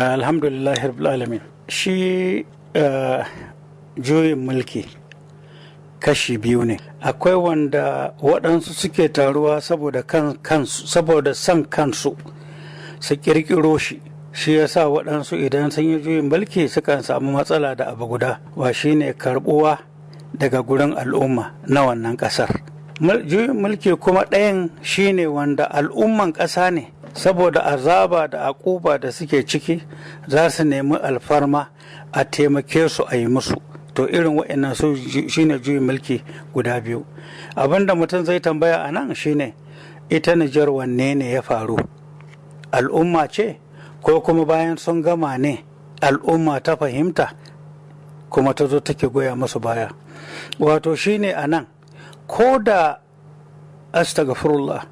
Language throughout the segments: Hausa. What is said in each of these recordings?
Alhamdulillah rabbil alamin. Shi juyin mulki kashi biyu ne. Akwai wanda waɗansu suke taruwa saboda kansu, saboda son kansu su ƙirƙiro shi. Shi yasa waɗansu idan sun yi juyin mulki sukan samu matsala da abu guda, wa shine karɓuwa daga gurin al'umma na wannan ƙasar. Juyin mulki kuma ɗayan shine wanda al'umman ƙasa ne saboda azaba da akuba da suke ciki za su nemi alfarma a taimake su a yi musu. To irin waɗannan su shine juyin mulki guda biyu. Abinda mutum zai tambaya a nan shine ita Nijar wanne ne ya faru? Al'umma ce ko kuma bayan sun gama ne al'umma ta fahimta kuma ta zo take goya musu baya? Wato shine a nan ko da astagfirullah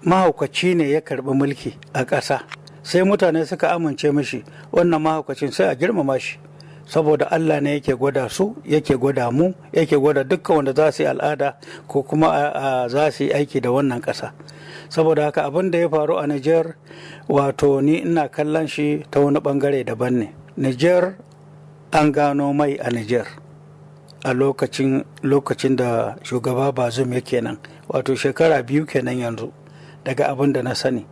mahaukaci ne ya karbi mulki a ƙasa sai mutane suka amince mishi, wannan mahaukacin sai a girmama shi saboda Allah ne yake gwada su, yake gwada mu, yake gwada dukkan wanda za su yi al'ada ko kuma za su yi aiki da wannan ƙasa. Saboda haka abin da ya faru a Nijar, wato ni ina kallon shi ta wani bangare daban ne. Nijar an gano mai a Nijar a lokacin da shugaba Bazum yake nan, wato shekara 2 kenan yanzu daga abin da na sani.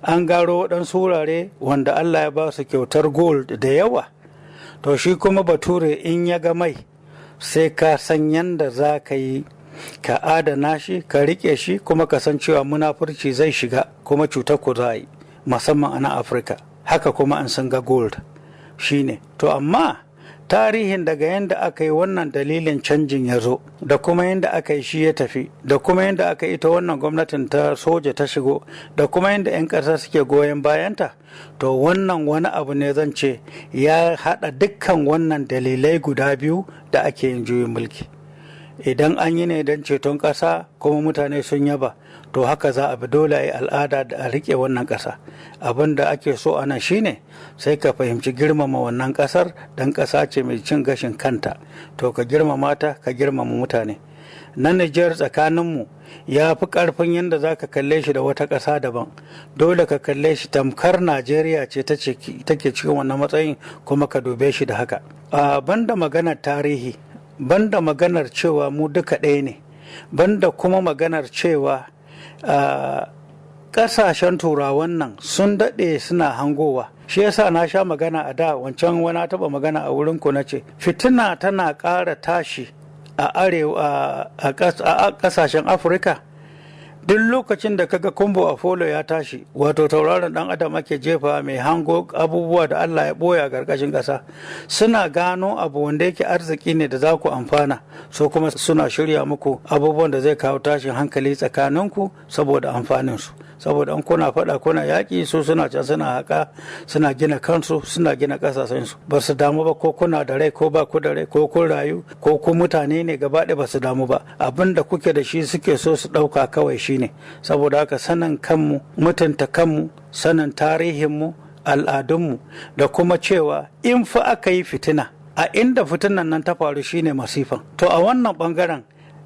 An gano waɗansu wurare wanda Allah ya ba su kyautar gold da yawa. To shi kuma bature in ya ga mai sai ka san yanda za ka yi ka adana shi, ka riƙe shi, kuma ka san cewa munafurci zai shiga kuma cutar ku za a yi, musamman a nan Afirka. Haka kuma an san ga gold shine. To amma tarihin daga yadda aka yi wannan dalilin canjin ya zo, da kuma yadda aka yi shi ya tafi, da kuma yadda aka yi ta wannan gwamnatin ta soja ta shigo, da kuma yadda 'yan ƙasa suke goyon bayanta, to wannan wani abu ne zan ce ya haɗa dukkan wannan dalilai guda biyu da ake yin juyin mulki. Idan an yi ne don ceton ƙasa kuma mutane sun yaba, to haka za a bi, dole a yi al'ada da a riƙe wannan ƙasa. Abin da ake so ana shine sai ka fahimci girmama wannan ƙasar, don ƙasa ce mai cin gashin kanta, to ka girmama ta, ka girmama mutane. Na Nijar tsakaninmu ya fi ƙarfin yadda za ka kalle shi da wata ƙasa daban. Dole ka kalle shi tamkar Najeriya ce take cikin wannan matsayin, kuma ka dube shi da haka. Banda maganar tarihi, banda maganar cewa mu duka ɗaya ne, banda kuma maganar cewa ƙasashen turawan nan sun daɗe suna hangowa. Shi yasa na sha magana a da wancan wani taɓa magana a wurin ku na ce fitina tana ƙara tashi a arewa a ƙasashen Afirka. Duk lokacin da kaga kumbo Apollo ya tashi, wato tauraron dan adam ake jefa mai hango abubuwa da Allah ya boya gargashin ƙasa, suna gano abu wanda yake arziki ne da za ku amfana, so kuma suna shirya muku abubuwan da zai kawo tashin hankali tsakaninku saboda amfaninsu. Saboda an kuna faɗa kuna yaƙi, su suna can suna haƙa, suna gina kansu, suna gina ƙasashensu. Ba su damu ba ko kuna da rai ko ba ku da rai, ko kun rayu ko ku mutane ne gaba ɗaya, ba su damu ba. Abin da kuke da shi suke so su ɗauka kawai shine. Saboda haka sanin kanmu, mutunta kanmu, sanin tarihinmu, al'adunmu, da kuma cewa in fa aka yi fitina, a inda fitinan nan ta faru shine masifan. To a wannan ɓangaren,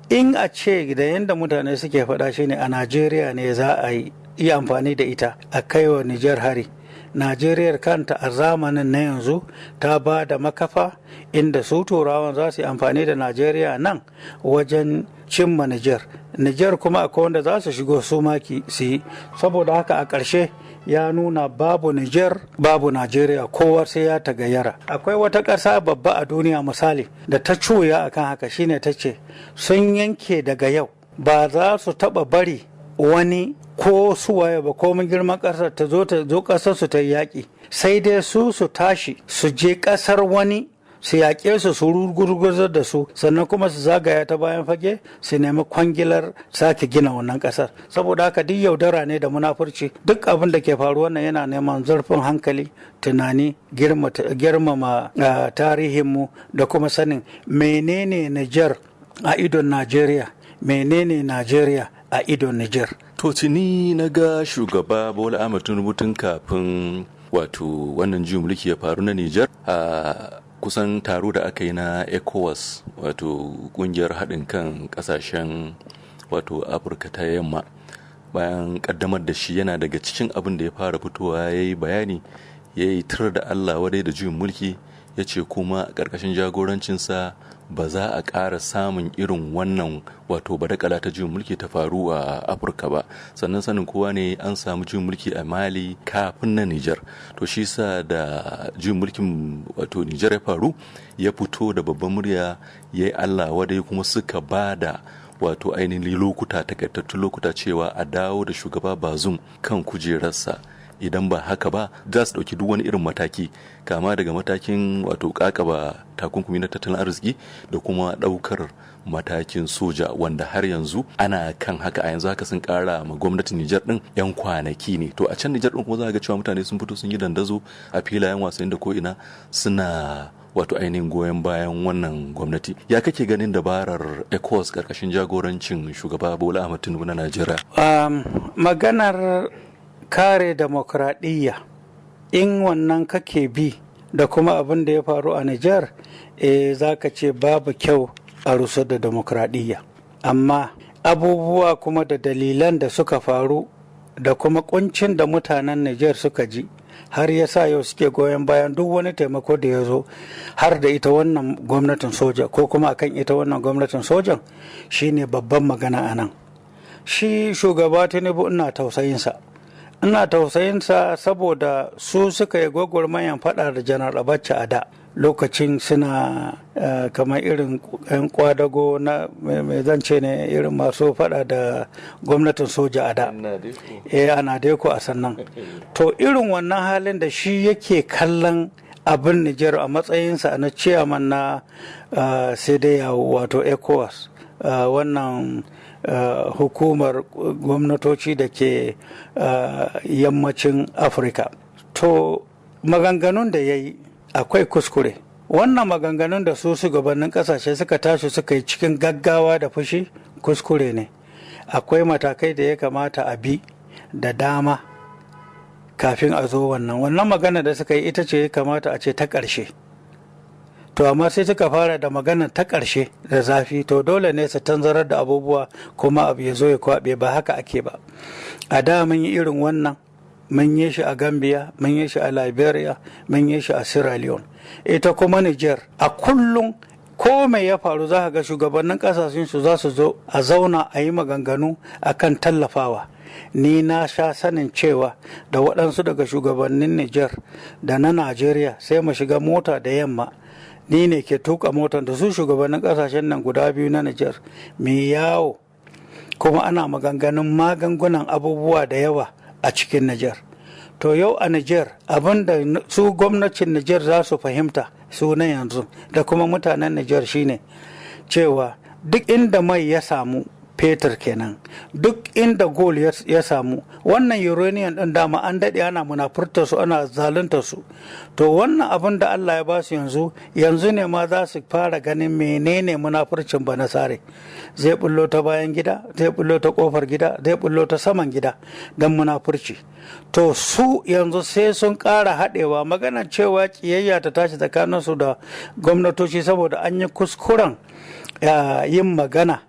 in a ce da yadda mutane suke faɗa shine a Najeriya ne za a yi amfani da ita a kai wa Nijar hari. Najeriya kanta a zamanin na yanzu ta ba da makafa inda su turawan za su yi amfani da Najeriya nan wajen cimma Nijar. Nijar kuma akwai wanda za su shigo su maki su yi. Saboda haka a ƙarshe ya nuna babu Nijar babu Najeriya, kowa sai ya tagayyara. Akwai wata ƙasa babba a duniya misali da ta cuya akan haka, shine ta ce sun yanke daga yau ba za su taɓa bari wani ko suwaye ba ko mun girman ƙasar ta zo ƙasar su ta yi yaƙi, sai dai su tashi su je ƙasar wani su yaƙe su rugurguzar da su, sannan kuma su zagaya ta bayan fage su nemi kwangilar sake gina wannan ƙasar. Saboda haka duk yaudara ne da munafurci. Duk abin da ke faruwa nan yana neman zurfin hankali, tunani, girmama tarihinmu, da kuma sanin menene Nijar a idon Najeriya, menene Najeriya a idon Nijar. To tuni na ga shugaba Bola Ahmed Tinubu tun kafin wato wannan juyin mulki ya faru na Nijar a kusan taro da aka yi na ECOWAS, wato kungiyar haɗin kan ƙasashen wato Afirka ta yamma. Bayan ƙaddamar da shi, yana daga cikin abin da ya fara fitowa ya yi bayani, ya yi tur da Allah wadai da juyin mulki, ya ce kuma a ƙarƙashin jagorancinsa ba za a ƙara samun irin wannan wato badakala ta juyin mulki ta faru a Afirka ba. Sannan sanin kowa ne an samu juyin mulki a Mali kafin na Nijar. To shi sa da juyin mulkin wato Nijar ya faru, ya fito da babban murya ya yi Allah wadai, kuma suka ba da wato ainihin lokuta, takaitattun lokuta, cewa a dawo da shugaba Bazoum kan kujerarsa. Idan ba haka ba, za su ɗauki duk wani irin mataki, kama daga matakin wato kakaba takunkumi na tattalin arziki da kuma ɗaukar matakin soja, wanda har yanzu ana kan haka. A yanzu haka sun ƙara ma gwamnatin Nijar ɗin 'yan kwanaki ne. To a can Nijar ɗin kuma za ga cewa mutane sun fito sun yi dandazo a filayen wasanni da ko'ina, suna wato ainihin goyon bayan wannan gwamnati. Ya kake ganin dabarar ECOWAS ƙarƙashin jagorancin shugaba Bola Ahmed Tinubu na Najeriya? Maganar kare demokradiyya, in wannan kake bi da kuma abin da ya faru a Nijar, za ka ce babu kyau a rusar da demokradiyya. Amma abubuwa kuma da dalilan da suka faru da kuma kuncin da mutanen Nijar suka ji, har ya sa yau suke goyon bayan duk wani taimako da ya zo, har da ita wannan gwamnatin soja, ko kuma akan ita wannan gwamnatin sojan, shine babban magana a nan. Shi shugaba Tinubu ina tausayinsa saboda su suka yi gwagwarmayan faɗa da janar Abacha a da, lokacin suna kamar irin 'yan kwadago na mai zance ne, irin masu faɗa da gwamnatin soja a da, a Nadeko a sannan. To irin wannan halin da shi yake kallon abin Nijar a matsayinsa na ciyaman na sai dai yawo, wato ECOWAS, wannan hukumar gwamnatoci da ke yammacin Afirka. To maganganun da ya yi akwai kuskure. Wannan maganganun da su shugabannin kasashe suka tashi suka yi cikin gaggawa da fushi, kuskure ne. Akwai matakai da ya kamata a bi da dama kafin a zo wannan magana da suka yi ita ce ya kamata a ce ta ƙarshe. To amma sai suka fara da magana ta ƙarshe da zafi, to dole ne su tanzarar da abubuwa kuma abu ya zo ya kwaɓe. Ba haka ake ba. A da mun yi irin wannan, mun yi shi a Gambia, mun yi shi a Liberia, mun yi shi a Sierra Leone. Ita kuma Niger, a kullum ko mai ya faru za ka ga shugabannin ƙasashen su za su zo a zauna a yi maganganu akan tallafawa. Ni na sha sanin cewa da waɗansu daga shugabannin Niger da na Najeriya sai mu shiga mota da yamma, ni ne ke tuka motar da su shugabannin kasashen nan guda biyu na Nijar, mai yawo, kuma ana magungunan abubuwa da yawa a cikin Nijar. To yau a Nijar, abin da su gwamnatin Nijar za su fahimta, su na yanzu da kuma mutanen Nijar, shine cewa duk inda mai ya samu, fetur kenan, duk inda gold ya samu, wannan uranium din dama an daɗe ana munafurta su, ana zalunta su. To wannan abin da Allah ya ba su yanzu ne ma za su fara ganin menene munafurcin banasare. Zai bullo ta bayan gida, zai bullo ta kofar gida, zai bullo ta saman gida don munafurci. To su yanzu sai sun ƙara haɗewa, maganar cewa kiyayya ta tashi tsakaninsu da gwamnatoci saboda an yi kuskuren yin magana,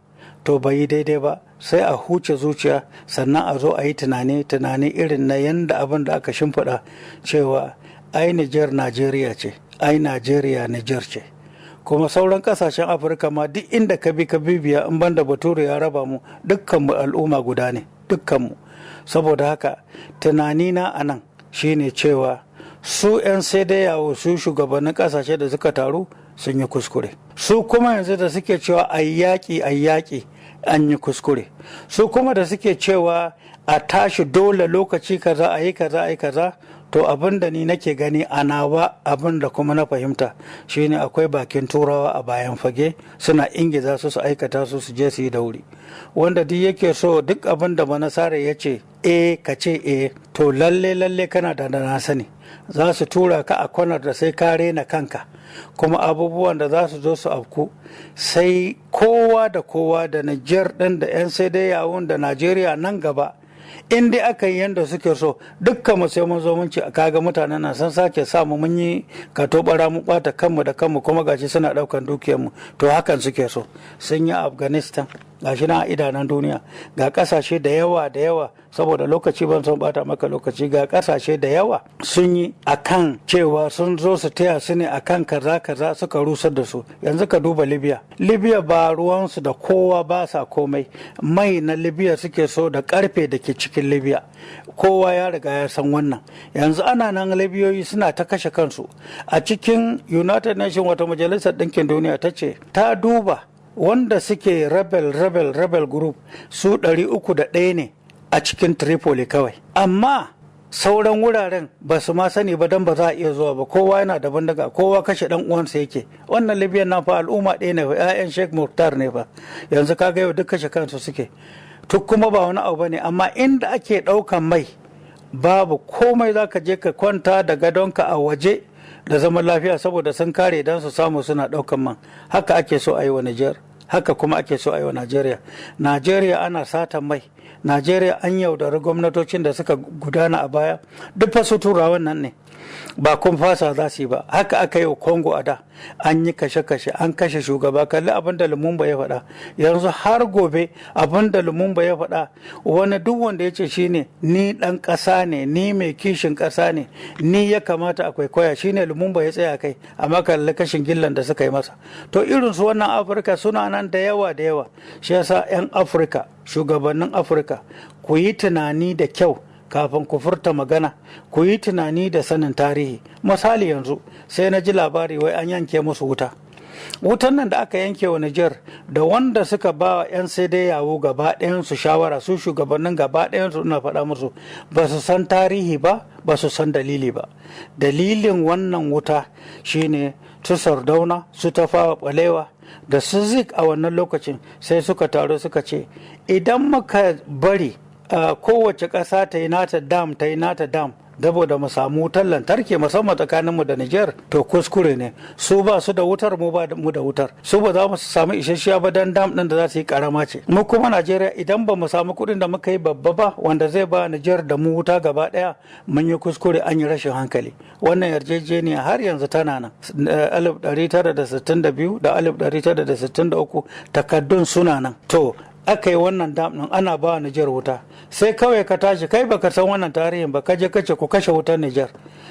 to bai yi daidai ba. Sai a huce zuciya, sannan a zo a yi tunani irin na yanda abin da aka shimfiɗa cewa ai Nijar Najeriya ce, ai Najeriya Nijar ce. Kuma sauran kasashen Afirka ma duk inda ka bibiya, in banda bature ya raba mu, dukkanmu al'umma guda ne, dukkanmu. Saboda haka tunanina a nan shine cewa su 'yan sai da yawo, su shugabannin kasashe da suka taru sun yi kuskure. Su kuma yanzu da suke cewa ayyaki an yi kuskure. Su kuma da suke cewa a tashi dole lokaci kaza a yi kaza, to abin da ni nake gani a nawa abin da kuma na fahimta shine akwai bakin turawa a bayan fage, suna ingiza su aikata su je su yi da wuri. Wanda duk yake so duk abin da manasare ya ce ka ce to lalle kana da na sani. Za su tura ka a kwanar da sai ka rena kanka, kuma abubuwan da za su zo su afku, sai kowa da Nijar ɗin da 'yan sai dai yawon da Najeriya nan gaba, in dai aka yi yadda suke so, dukkan mu sai mun zo mun ci kaga mutanen nan sun sake samu mun yi katobara mu bata kanmu da kanmu, kuma gashi suna daukan dukiyar mu. To hakan suke so, sun yi Afghanistan, gashi na a idanun duniya, ga kasashe da yawa saboda lokaci ban son bata maka lokaci, ga kasashe da yawa sun yi akan cewa sun zo su taya su ne akan kaza suka rusar da su. Yanzu ka duba Libya ba ruwansu da kowa, ba sa komai, mai na Libya suke so da karfe da ke cikin Libya, kowa ya riga ya san wannan. Yanzu ana nan Libyoyi suna ta kashe kansu. A cikin United Nations, wata majalisar ɗinkin duniya ta ce ta duba wanda suke rebel group su 301 ne a cikin Tripoli kawai, amma sauran wuraren ba su ma sani ba, don ba za a iya zuwa ba, kowa yana da bandaga, kowa kashe dan uwansa yake. Wannan Libyan na fa al'umma ɗaya ne fa, 'ya'yan Sheikh Muktar ne fa, yanzu kaga yau duk kashe kansu suke. Tuk kuma ba wani abu bane, amma inda ake ɗaukan mai babu komai, za ka je ka kwanta da gadonka a waje da zaman lafiya saboda sun kare don su samu suna ɗaukan man. Haka ake so a yi wa Nijar, haka kuma ake so a yi wa Najeriya ana satan mai. Najeriya an yaudari gwamnatocin da suka gudana a baya, duk fa su turawan nan ne, ba kun fasa za su yi ba. Haka aka yi wa Congo a da, an yi kashe-kashe, an kashe shugaba. Kalli abin da Lumumba ya faɗa, yanzu har gobe abin da Lumumba ya faɗa, wani duk wanda ya ce shine ni ɗan ƙasa ne, ni mai kishin ƙasa ne, ni ya kamata a kwaikwaya, shine Lumumba ya tsaya kai, amma kalli kashin gillan da suka yi masa. To irin su wannan Afirka suna nan da yawa, shi yasa 'yan Afirka, shugabannin Afirka, ku yi tunani da kyau kafin ku furta magana, ku yi tunani da sanin tarihi. Misali yanzu sai na ji labari wai an yanke musu wutan nan da aka yanke wa Nijar, da wanda suka ba wa 'yan sai dai yawo gaba ɗayansu shawara, su shugabannin gaba ɗayansu ina faɗa musu, ba su san tarihi ba, ba su san dalili ba. Dalilin wannan wuta shine su Sardauna, su Tafawa Balewa da su Zik a wannan lokacin sai suka taru suka ce, idan muka bari kowace ƙasa ta yi nata dam saboda mu samu wutar lantarki musamman tsakaninmu da Nijar, to kuskure ne. Su ba su da wutar, mu ba mu da wutar, su ba za mu samu isasshiya ba, dan dam din da za su yi karama ce. Mu kuma Najeriya idan ba mu samu kuɗin da muka yi babba ba wanda zai ba Nijar da mu wuta gaba ɗaya, mun yi kuskure, an yi rashin hankali. Wannan yarjejeniya har yanzu tana nan, 1962 da 1963 takaddun suna nan. To aka yi wannan dam ɗin ana ba Nijar wuta, sai kawai ka tashi kai baka san wannan tarihin ba, ka je kace ku kashe wutar Nijar,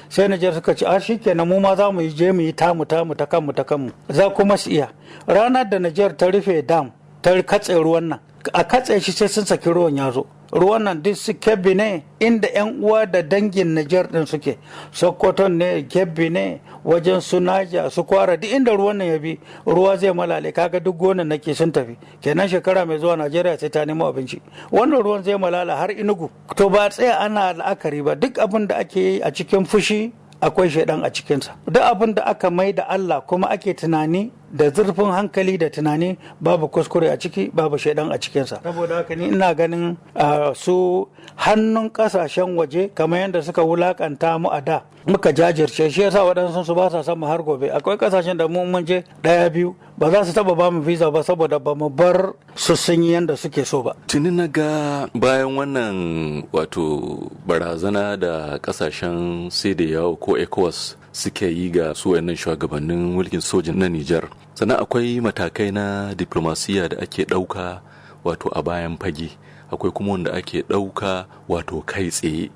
sai Nijar suka ce a shikenan mu ma za mu je mu yi tamu ta kanmu, za kuma su iya. Ranar da Nijar ta rufe dam ta katse ruwan nan, a katse shi sai sun saki ruwan ya zo. Ruwan nan duk su Kebbi ne, inda 'yan uwa da dangin Nijar din suke, Sokoto ne, Kebbi ne, wajen su Naja, su Kwara, duk inda ruwan nan ya bi ruwa zai malale. Kaga duk gonan nake sun tafi, kenan shekara mai zuwa Najeriya sai ta nemo abinci. Wannan ruwan zai malala har Enugu. To ba tsaya ana la'akari ba, duk abin da ake yi a cikin fushi akwai shaidan a cikinsa. Duk abin da aka mai da Allah kuma ake tunani da zurfin hankali da tunani, babu kuskure a ciki, babu shaidan a cikinsa. Saboda haka ni ina ganin su hannun kasashen waje kamar yadda suka wulakanta mu a da, muka jajirce, shi yasa waɗansu su ba sa son mu har gobe. Akwai kasashen da mun je ɗaya biyu ba za su taba ba mu visa ba saboda ba mu bar su sun yi yadda suke so ba. Tuni na ga bayan wannan wato barazana da kasashen sai da yawo ko ECOWAS suke yi ga su wayannan shugabannin mulkin sojin na Nijar, sannan akwai matakai na diplomasiya da ake ɗauka wato a bayan fage, akwai kuma wanda ake ɗauka wato kai tsaye.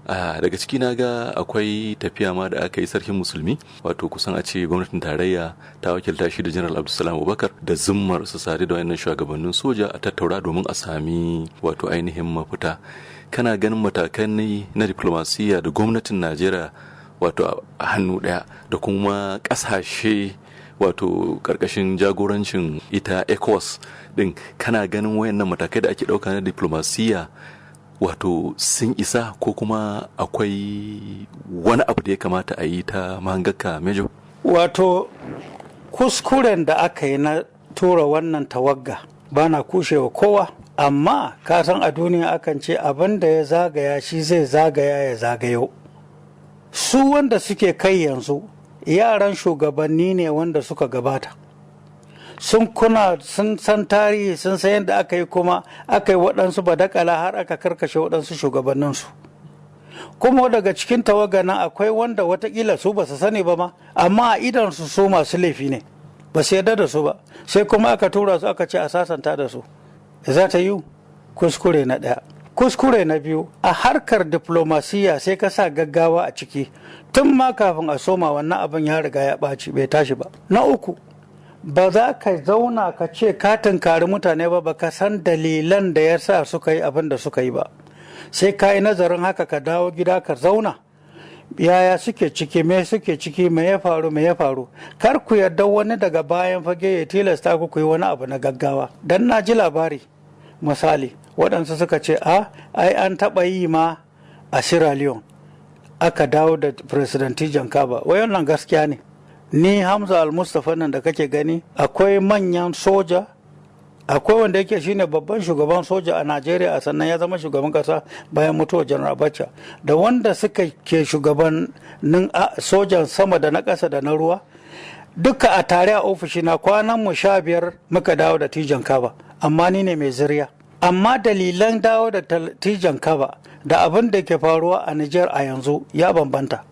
Daga ciki na ga akwai tafiya ma da aka yi sarkin musulmi, wato kusan a ce gwamnatin tarayya ta wakilta shi da General Abdulsalam Abubakar da zimmar su sadu da wayannan shugabannin soja a tattaura domin a sami wato ainihin mafita. Kana ganin matakan na diplomasiya da gwamnatin Najeriya wato a hannu ɗaya da kuma ƙasashe wato ƙarƙashin jagorancin ita ECOWAS din, kana ganin wayannan matakai da ake ɗauka na diplomasiya wato sun isa, ko kuma akwai wani abu da ya kamata a yi ta mahangaka Mejo? Wato kuskuren da aka yi na tura wannan tawagga ba na kushewa kowa, amma ka san a duniya akan ce abin da ya zagaya shi zai zagaya ya zagayo. Su wanda suke kai yanzu yaran shugabanni ne wanda suka gabata, sun san tarihi, sun san yadda aka yi, kuma aka yi waɗansu badakala har aka karkashe waɗansu shugabanninsu. Kuma daga cikin tawaga nan akwai wanda watakila su ba su sani ba ma, amma a idansu su masu laifi ne, ba su yarda da su ba, sai kuma aka tura su aka ce a sasanta da su. za ta yi? Kuskure na ɗaya. Kuskure na biyu, a harkar diplomasiya sai ka sa gaggawa a ciki tun ma kafin a soma wannan abin ya riga ya ɓaci bai tashi ba. Na uku, ba za ka zauna ka ce ka tunkari mutane ba ka san dalilan da ya sa suka yi abin da suka yi ba. Sai ka yi nazarin haka ka dawo gida ka zauna. Yaya suke ciki, me suke ciki, me ya faru. Kar ku yarda wani daga bayan fage ya tilasta ku yi wani abu na gaggawa. Dan na ji labari, misali, waɗansu suka ce ai an taɓa yi ma a Sierra Leone aka dawo da President Jankaba. Wai wannan gaskiya ne. Ni Hamza Al-Mustapha nan da kake gani, akwai manyan soja, akwai wanda yake shine babban shugaban soja a Najeriya a sannan ya zama shugaban kasa bayan mutuwar General Abacha, da wanda suka ke shugabannin sojan sama da na ƙasa da na ruwa, duka a tare a ofishina kwanan mu 15 muka dawo da Tijan Kaba, amma ni ne mai zirya. Amma dalilan dawo da Tijan Kaba da abin da ke faruwa a Nijar a yanzu ya bambanta.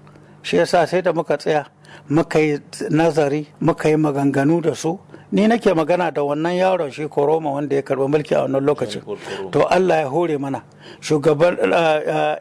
Shi yasa sai da muka tsaya muka yi nazari, muka yi maganganu da su. Ni nake magana da wannan yaron shi Koroma wanda ya karɓi mulki a wannan lokacin. To Allah ya hore mana. Shugaban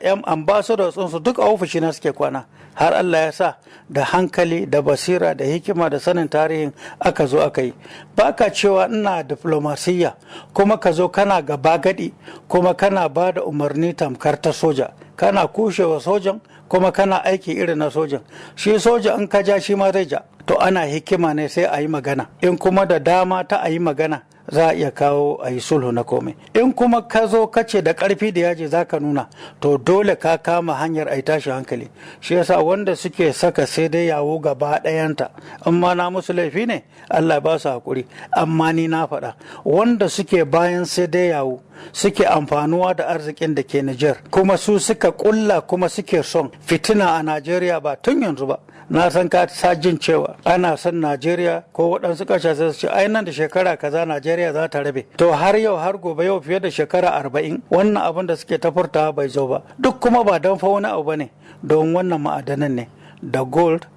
yan ambassadors su duk a ofishina suke kwana. Har Allah ya sa da hankali da basira da hikima da sanin tarihin aka zo aka yi. Baka cewa ina diplomasiyya kuma ka zo kana gaba gadi kuma kana ba da umarni tamkar ta soja. Kana kushewa sojan kuma kana aiki irin na sojan. Shi soja in ka ja shi ma zai ja. To ana hikima ne sai a yi magana. In kuma da dama ta a yi magana za a iya kawo a yi sulhu na komai. In kuma ka zo kace da karfi da yaji za ka nuna, to dole ka kama hanyar a yi tashi hankali. Shi yasa wanda suke saka sai dai yawo gaba ɗayanta, amma na musu laifi ne Allah ba su haƙuri, amma ni na faɗa wanda suke bayan sai dai yawo suke amfanuwa da arzikin da ke Nijar, kuma su suka kulla kuma suke son fitina a Najeriya ba tun yanzu ba. Na san ka jin cewa ana son Najeriya ko waɗansu ƙasashe su ce ai nan da shekara kaza Najeriya za ta rabe. To har yau har gobe yau fiye da shekara 40 wannan abin da suke ta furtawa bai zo ba. Duk kuma ba don fa wani abu bane, don wannan ma'adanan ne da gold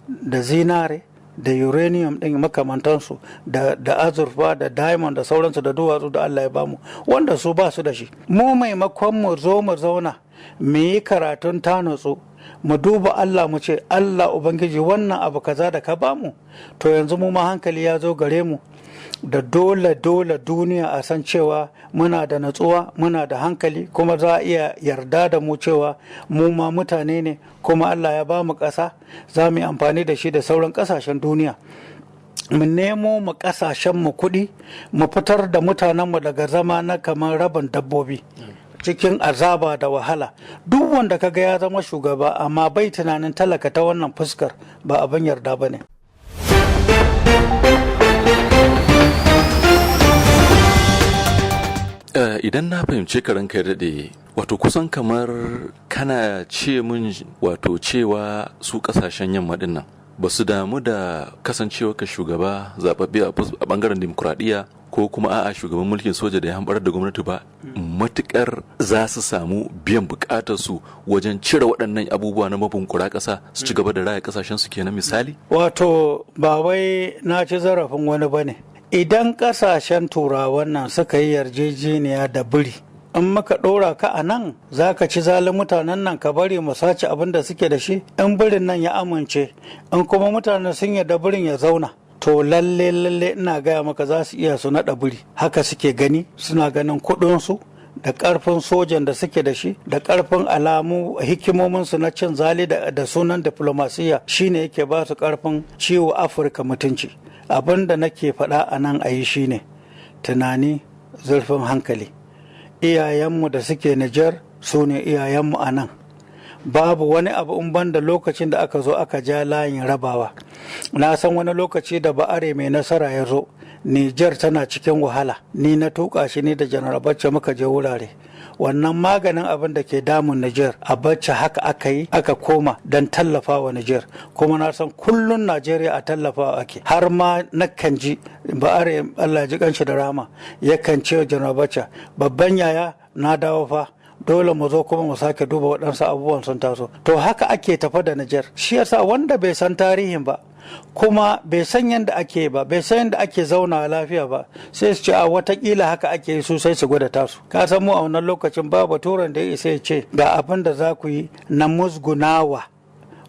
da zinare da uranium ɗin makamantansu da azurfa da diamond da sauransu da duwatsu da Allah ya bamu wanda su ba su da shi. Mu maimakon mu zo mu zauna mu yi karatun ta nutsu mu duba Allah mu ce Allah Ubangiji wannan abu kaza da ka bamu, to yanzu mu ma hankali ya zo gare mu da dole duniya a san cewa muna da natsuwa, muna da hankali, kuma za a iya yarda da mu cewa mu ma mutane ne, kuma Allah ya bamu ƙasa za mu yi amfani da shi da sauran ƙasashen duniya. Mu nemo mu ƙasashen mu kuɗi, mu fitar da mutanenmu daga zama na kamar rabin dabbobi cikin azaba da wahala. Duk wanda kaga ya zama shugaba amma bai tunanin talaka ta wannan fuskar ba abin yarda ba ne. Idan na fahimce ka ranka daɗe, wato kusan kamar kana ce mun wato cewa su ƙasashen yamma ɗin nan ba su damu da kasancewa ka shugaba zaɓaɓɓe a ɓangaren dimokuraɗiyya ko kuma a'a shugaban mulkin soja da ya hambar da gwamnati ba, matukar za su samu biyan bukatar su wajen cire waɗannan abubuwa na mabunkura ƙasa su ci gaba da raya ƙasashen su kenan misali. Wato ba wai na ci zarafin wani bane. Idan ƙasashen turawan nan suka yi yarjejeniya da biri, in maka ɗora ka a nan za ka ci zalin mutanen nan ka bari mu sace abin da suke da shi, in birin nan ya amince, in kuma mutanen sun yarda birin ya zauna, to lalle ina gaya maka za su iya su naɗa biri. Haka suke gani, suna ganin kuɗinsu da ƙarfin sojan da suke da shi da ƙarfin alamu hikimominsu na cin zali da sunan diplomasiya shine yake ba su ƙarfin ciwo Afirka mutunci. Abin da nake faɗa a nan a yi shine tunani, zurfin hankali. Iyayenmu da suke Nijar su ne iyayenmu a nan. Babu wani abu in banda lokacin da aka zo aka ja layin rabawa. Na san wani lokaci da ba'are mai nasara ya zo, Nijar tana cikin wahala. Ni na tuka shi ne da Janar Abacha muka je wurare. Wannan maganin abin da ke damun Nijar, Abacha haka aka yi, aka koma don tallafa wa Nijar. Kuma na san kullun Najeriya a tallafawa ake. Har ma nakan ji ba'are Allah ji kanshi da rama yakan ce wa Janar Abacha, babban yaya na dawo fa. Dole mu zo kuma mu sake duba waɗansu abubuwan sun taso. To haka ake tafa da Nijar. Shi yasa wanda bai san tarihin ba kuma bai san yadda ake ba, bai san yadda ake zauna lafiya ba, sai su ce a watakila haka ake yi, su sai su gwada tasu. Ka san mu a wannan lokacin ba baturen da ya isa ya ce ga abin da za ku yi na musgunawa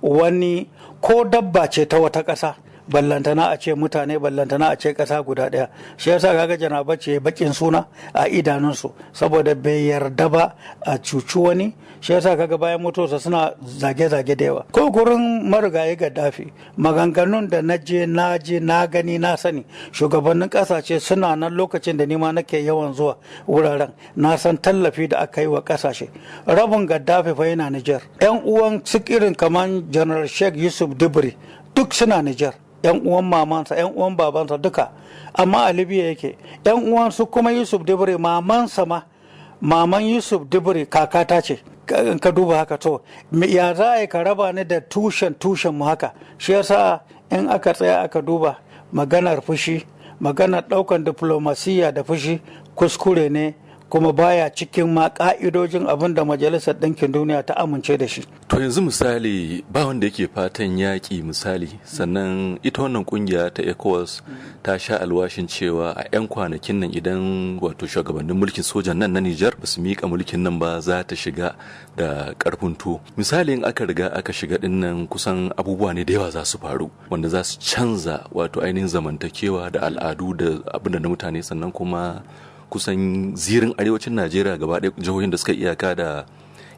wani ko dabba ce ta wata ƙasa, ballantana a ce mutane, ballantana a ce ƙasa guda ɗaya. Shi yasa kaga Janaba ce bakin suna a idanunsu saboda bai yarda ba a cuci wani. Shi yasa kaga bayan mutuwarsa suna zage-zage da yawa. Ko gurin marigayi Gaddafi, maganganun da na gani na sani, shugabannin ƙasashe suna nan lokacin da nima nake yawan zuwa wuraren, na san tallafi da aka yi wa ƙasashe. Rabin Gaddafi fa yana Nijar, 'yan uwan su irin kamar General Sheikh Yusuf Dibri duk suna Nijar, 'yan uwan mamansa, 'yan uwan babansa duka, amma a Libya yake. 'Yan uwan su kuma Yusuf Dibri, mamansa ma, maman Yusuf Dibri kakata ce. In ka duba haka, to ya za a yi ka raba ni da tushen mu haka? Shi yasa in aka tsaya aka duba maganar fushi, maganar ɗaukan diplomasiya da fushi kuskure ne, kuma baya cikin ma ka'idojin abin da Majalisar Ɗinkin Duniya ta amince da shi. To yanzu misali ba wanda yake fatan yaƙi misali, sannan ita wannan kungiya ta ECOWAS ta sha alwashin cewa a 'yan kwanakin nan idan wato shugabannin mulkin sojan nan na Nijar ba su miƙa mulkin nan ba za ta shiga da ƙarfin tuwo. Misali in aka riga aka shiga ɗin nan kusan abubuwa ne da yawa za su faru wanda za su canza wato ainihin zamantakewa da al'adu da abin da na mutane, sannan kuma kusan zirin arewacin Najeriya gaba ɗaya jihohin da suka iyaka da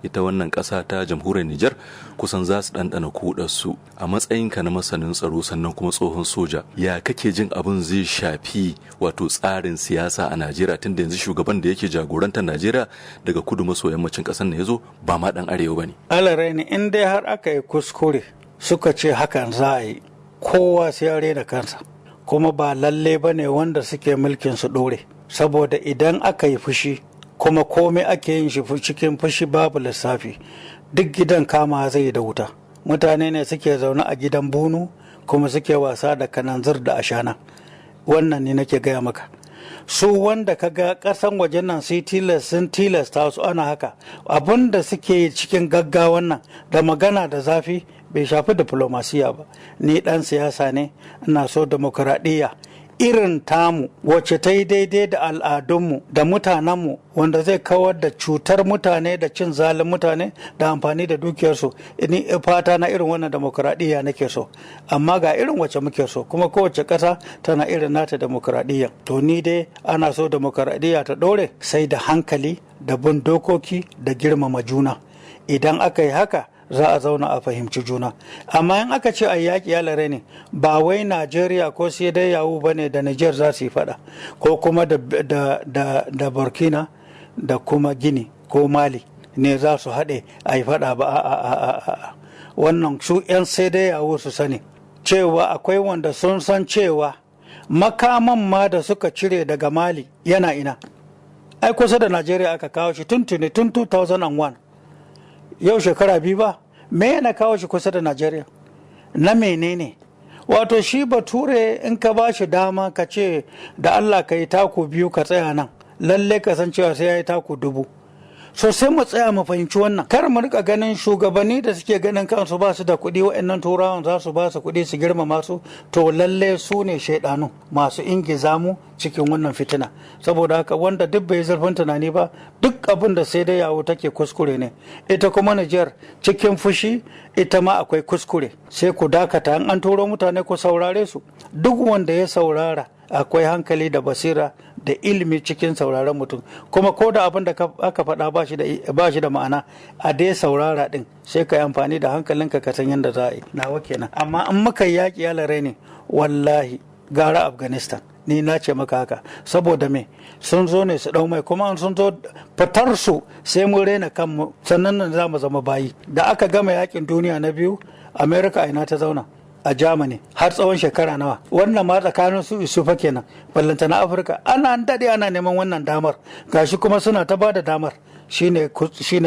ita wannan ƙasa ta jamhuriyar Nijar kusan za su ɗanɗana kuɗarsu. A matsayinka na masanin tsaro sannan kuma tsohon soja, ya kake jin abin zai shafi wato tsarin siyasa a Najeriya, tun da yanzu shugaban da yake jagorantar Najeriya daga kudu maso yammacin ƙasar na ya zo ba ma ɗan arewa ba ne. Alarai ne in dai har aka yi kuskure suka ce hakan za a yi, kowa sai ya rena kansa, kuma ba lalle ba ne wanda suke mulkin su ɗore. Saboda idan aka yi fushi kuma komai ake yin shi cikin fushi babu lissafi, duk gidan kama zai da wuta. Mutane ne suke zaune a gidan bunu kuma suke wasa da kananzir da ashana. Wannan ne nake gaya maka. Su wanda ka ga ƙasan wajen nan sun tilasta su ana haka, abin da suke cikin gaggawan nan da magana da zafi bai shafi diplomasiya ba. Ni ɗan siyasa ne, ina so demokuraɗiyya irin tamu wacce ta yi daidai da al'adunmu da mutanenmu, wanda zai kawar da cutar mutane da cin zalin mutane da amfani da dukiyarsu. Ni fata na irin wannan demokuraɗiyya nake so, amma ga irin wacce muke so, kuma kowace ƙasa tana irin nata demokuraɗiyya. To ni dai ana so demokuraɗiyya ta ɗore sai da hankali da bin dokoki da girmama juna. Idan aka yi haka za a zauna a fahimci juna. Amma in aka ce a yaƙi ya lare ne, ba wai Najeriya ko sai dai yawu ba ne da Niger za su yi faɗa, ko kuma da Burkina da kuma Gini ko Mali ne za su haɗe a yi faɗa ba. A wannan su 'yan sai dai yawu su sani cewa akwai wanda sun san cewa makaman ma da suka cire daga Mali yana ina. Ai kusa da Najeriya aka kawo shi tun 2001. Yau shekara 2 ba, me yana kawo shi kusa da Najeriya? Na menene? Wato shi bature in ka ba shi dama ka ce da Allah ka yi taku 2 ka tsaya nan, lalle ka san cewa sai ya yi taku 1000. So sai mu tsaya mu fahimci wannan. Kar mu rika ganin shugabanni da suke ganin kansu ba su da kuɗi, waɗannan turawan za su ba su kuɗi su girmama su, to lalle su ne shaidanu masu ingiza mu cikin wannan fitina. Saboda haka wanda duk bai zurfin tunani ba, duk abin da sai dai yawo take kuskure ne. Ita kuma Nijar cikin fushi ita ma akwai kuskure. Sai ku dakata, an turo mutane ku saurare su. Duk wanda ya saurara akwai hankali da basira da ilimi cikin sauraron mutum, kuma ko da abin da aka faɗa ba shi da ma'ana, a dai saurara ɗin sai ka yi amfani da hankalinka ka san yadda za a yi. Nawa kenan. Amma in muka yaƙi yalare ne, wallahi gara Afghanistan. Ni na ce maka haka saboda me sun zo ne su ɗau mai, kuma sun zo fitar su sai mun rena kanmu, sannan nan za mu zama bayi. Da aka gama yaƙin duniya na biyu, Amerika ina ta zauna a Germany har tsawon shekara nawa. Wannan ma tsakanin su isu fa kenan, ballanta na Afirka ana daɗe ana neman wannan damar, gashi kuma suna ta bada damar. Shine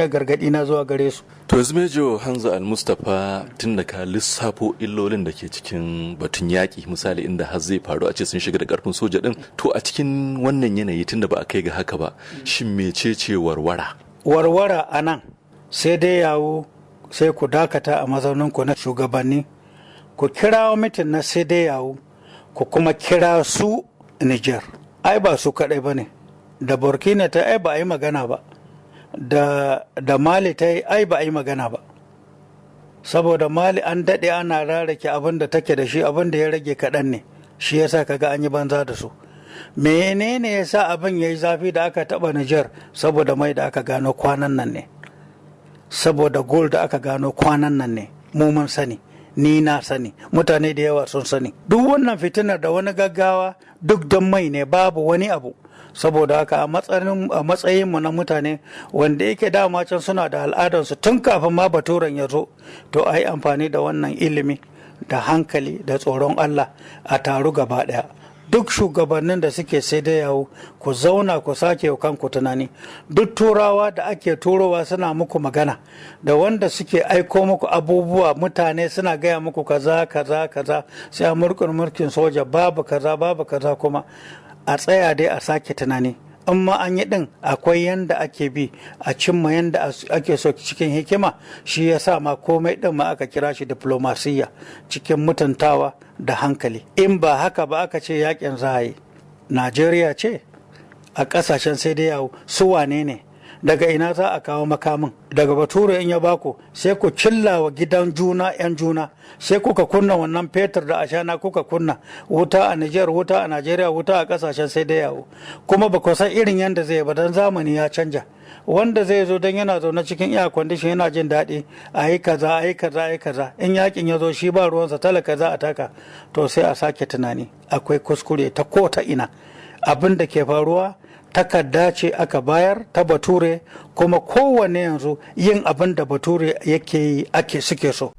gargadi na zuwa gare su. To yanzu Mejo Hamza Al-Mustapha, tun da ka lissafo illolin da ke cikin batun yaƙi, misali inda har zai faru a ce sun shiga da ƙarfin soja ɗin, to a cikin wannan yanayi tun da ba a kai ga haka ba, shin mecece warwara? Warwara a nan sai dai yawo, sai ku dakata a mazauninku na shugabanni, ku kira mitin na sai dai yawo ku kuma kira su Niger. Ai ba su kaɗai ba ne, da Burkina ta ai ba a yi magana ba, da Mali ta yi ai ba a yi magana ba, saboda Mali an daɗe ana rarrake abin da take da shi, abin da ya rage kaɗan ne, shi yasa kaga an yi banza da su. Menene yasa abin ya yi zafi da aka taɓa Niger? Saboda mai da aka gano kwanan nan ne, saboda gold da aka gano kwanan nan ne, mu mun sani, ni na sani, mutane da yawa sun sani. Duk wannan fitinar da wani gaggawa duk don mai ne, babu wani abu. Saboda haka a matsayinmu na mutane wanda yake dama can suna da al'adarsu tun kafin ma baturen ya zo, to a yi amfani da wannan ilimi da hankali da tsoron Allah a taru gaba ɗaya. Duk shugabannin da suke sai da yawo ku zauna ku sake kanku tunani. Duk turawa da ake turowa suna muku magana, da wanda suke aiko muku abubuwa, mutane suna gaya muku kaza kaza kaza, sai a mulkin soja babu kaza kuma a tsaya dai a sake tunani. In ma an yi ɗin akwai yanda ake bi a cimma yanda ake so cikin hikima, shi ya sa ma komai ɗin ma aka kira shi diplomasiyya, cikin mutuntawa da hankali. In ba haka ba aka ce yakin za a yi, Najeriya ce a ƙasashen sai dai yawo, su wane ne, daga ina za a kawo makamin? Daga bature in ya bako sai ku cilla wa gidan juna 'yan juna, sai kuka kunna wannan fetur da ashana, kuka kunna wuta a Nijar, wuta a Najeriya, wuta a kasashen sai dai yawo, kuma ba ku san irin yadda zai ba, dan zamani ya canja. Wanda zai zo don yana zaune cikin air condition yana jin daɗi, a yi kaza a yi kaza a yi kaza, in yakin ya zo shi ba ruwansa, talaka za a taka, to sai a sake tunani. Akwai kuskure ta ko ta ina. Abin da ke faruwa takarda ce aka bayar ta bature, kuma kowane yanzu yin abin da bature yake yi suke so.